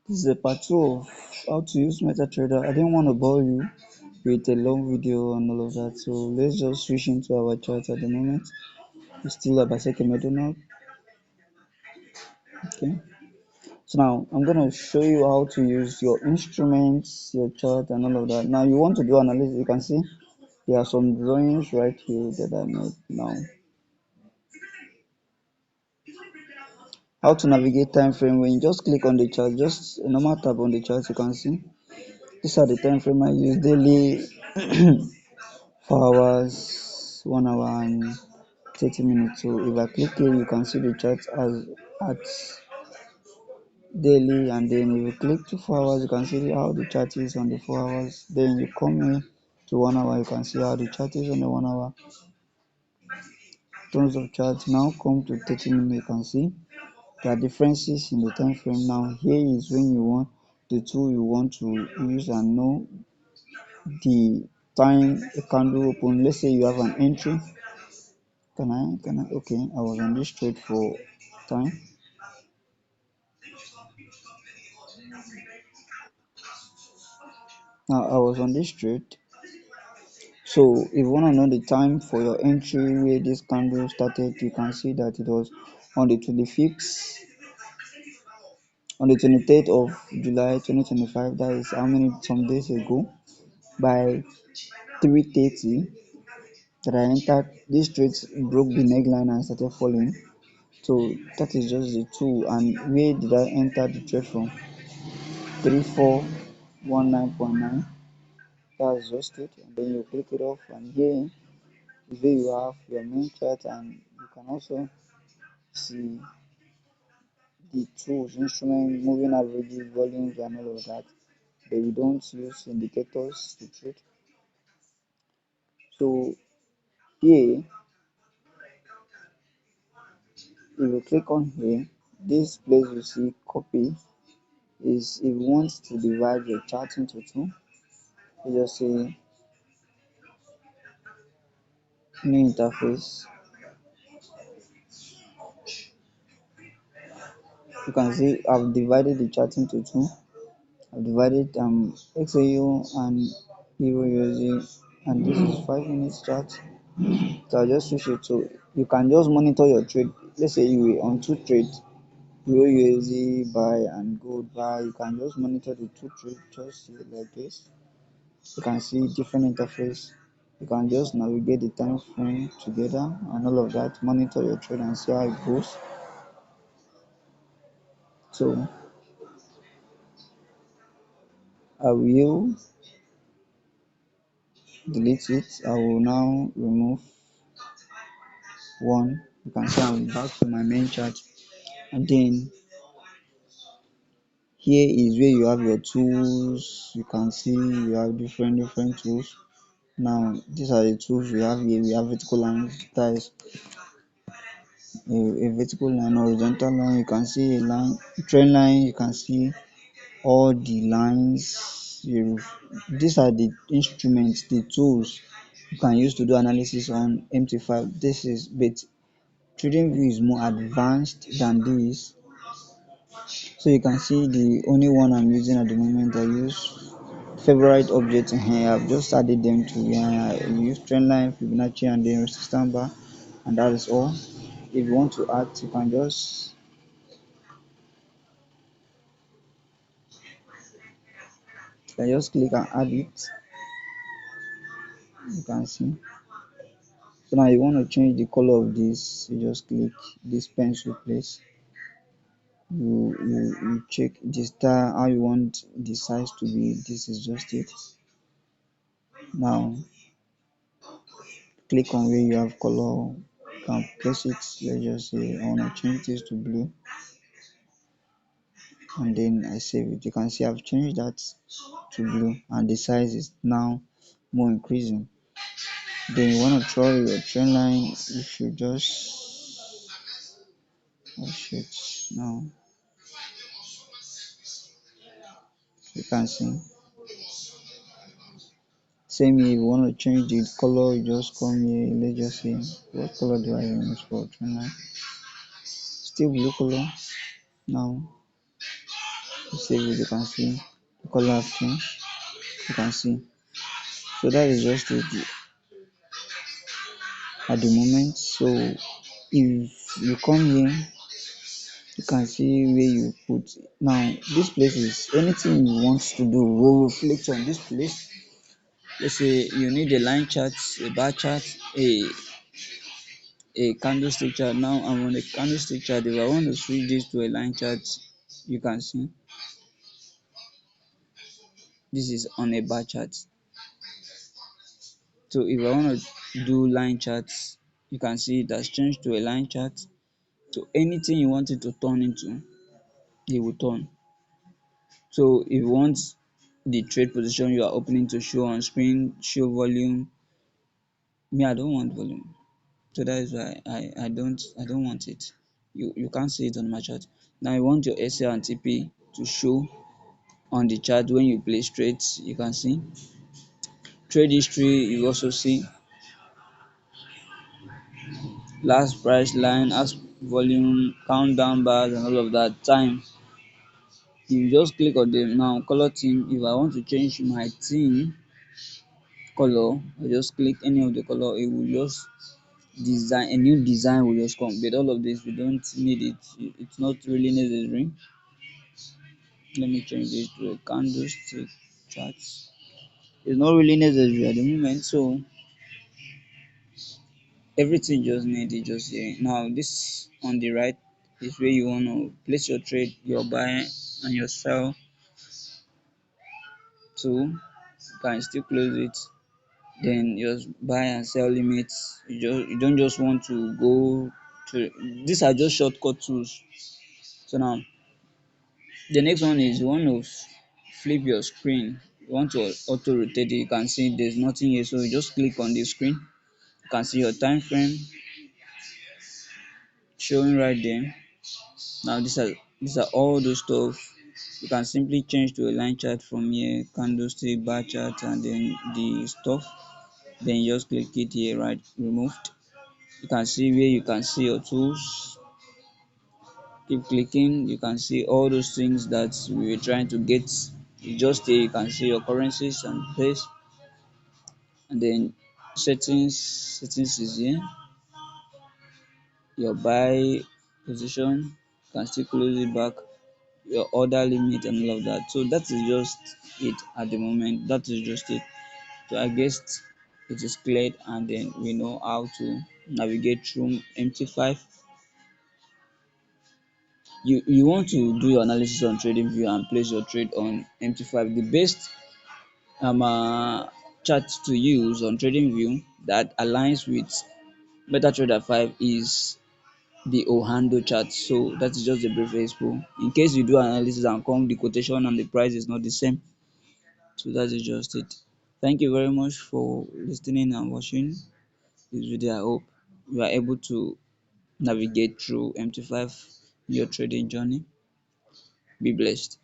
This is a part two of how to use MetaTrader. I didn't want to bore you with a long video and all of that, so let's just switch into our chart at the moment. It's still a Baseke Medonal. Okay. So now I'm gonna show you how to use your instruments, your chart, and all of that. Now you want to do analysis. You can see there are some drawings right here that I made. Now, how to navigate time frame? When you just click on the chart, just a normal tab on the chart, you can see these are the time frame I use: daily, 4 hours, 1 hour, and 30 minutes. So if I click here, you can see the chart as at daily, and then if you click to 4 hours, you can see how the chart is on the 4 hours. Then you come here to 1 hour, you can see how the chart is on the 1 hour. Tons of charts. Now come to 30 minutes, you can see there are differences in the time frame. Now here is when you want the tool you want to use and know the time a candle open. Let's say you have an entry. Can I okay, I was on this trade for time. Now I was on this trade. So if you want to know the time for your entry where this candle started, you can see that it was on the 25th, on the 23rd of July 2025. That is how many some days ago, by 3:30 that I entered. This trade broke the neckline and started falling. So that is just the two. And where did I enter the trade from? 3419.9. That's just it. And then you click it off, and here is where you have your main chart, and you can also see the tools, instrument, moving averages, volumes, and all of that. But we don't use indicators to trade. So here, if you click on here, this place you see copy is if you want to divide your chart into two, you just say new interface. You can see I've divided the chart into two. I've divided XAU and Euro USD, and this is 5 minutes chart. So I'll just switch it to, you can just monitor your trade. Let's say you were on two trades, Euro USD buy and gold buy. You can just monitor the two trades just like this. You can see different interface. You can just navigate the time frame together and all of that. Monitor your trade and see how it goes. So I will delete it. I will now remove one. You can see I'm back to my main chart, and then here is where you have your tools. You can see you have different tools. Now these are the tools we have here. We have vertical lines, that is a vertical line, horizontal line. You can see a line, trend line. You can see all the lines. These are the instruments, the tools you can use to do analysis on MT5. This is, but trading view is more advanced than this. So you can see the only one I'm using at the moment. I use favorite objects in here. I've just added them to here. I use trend line, Fibonacci, and then resistance bar, and that is all. If you want to add, you can just click and add it. You can see. So now you want to change the color of this. You just click this pencil place. You check the style, how you want the size to be. This is just it. Now click on where you have color. You can place it. Let's just say I want to change this to blue, and then I save it. You can see I've changed that to blue, and the size is now more increasing. Then you want to draw your trend line. If you just, oh shit, now you can see. Same here, if you want to change the color, you just come here. Let's just say, what color do I use for trend line? Still blue color. Now You save it, you can see the color have changed. You can see. So that is just it at the moment. So if you come here, you can see where you put. Now this place is anything you want to do will reflect on this place. Let's say you need a line chart, a bar chart, a candlestick chart. Now I'm on a candlestick chart. If I want to switch this to a line chart, you can see this is on a bar chart. So if I want to do line charts, you can see it has changed to a line chart. So anything you want it to turn into, it will turn. So if you want the trade position you are opening to show on screen, show volume, me I don't want volume. So that is why I don't want it. You can't see it on my chart. Now you want your SL and TP to show on the chart when you place trades. You can see trade history. You also see last price line, as volume, countdown bars, and all of that. Time. You just click on them. Now color theme. If I want to change my theme color, I just click any of the color. It will just design a new design will just come. But all of this we don't need it. It's not really necessary. Let me change this to a candlestick chart. It's not really necessary at the moment, so everything just need it just here. Now this on the right is where you want to place your trade, your buy and your sell to. You can still close it. Then your buy and sell limits. You don't just want to go to. These are just shortcut tools. So now the next one is you want to flip your screen. You want to auto rotate it. You can see there's nothing here, so you just click on the screen. You can see your time frame showing right there. Now these are all those stuff. You can simply change to a line chart from here, candlestick, bar chart, and then the stuff. Then you just click it here, right? Removed. You can see where you can see your tools. Keep clicking. You can see all those things that we were trying to get. You just here you can see your currencies and place, and then settings is here. Your buy position, you can still close it back, your order limit and all of that. So that is just it at the moment. That is just it. So I guess it is cleared, and then we know how to navigate through MT5. You want to do your analysis on TradingView and place your trade on MT5. The best chart to use on TradingView that aligns with MetaTrader 5 is the Ohando chart. So that is just a brief expo. In case you do analysis and come the quotation and the price is not the same. So that is just it. Thank you very much for listening and watching this video. I hope you are able to navigate through MT5 in your trading journey. Be blessed.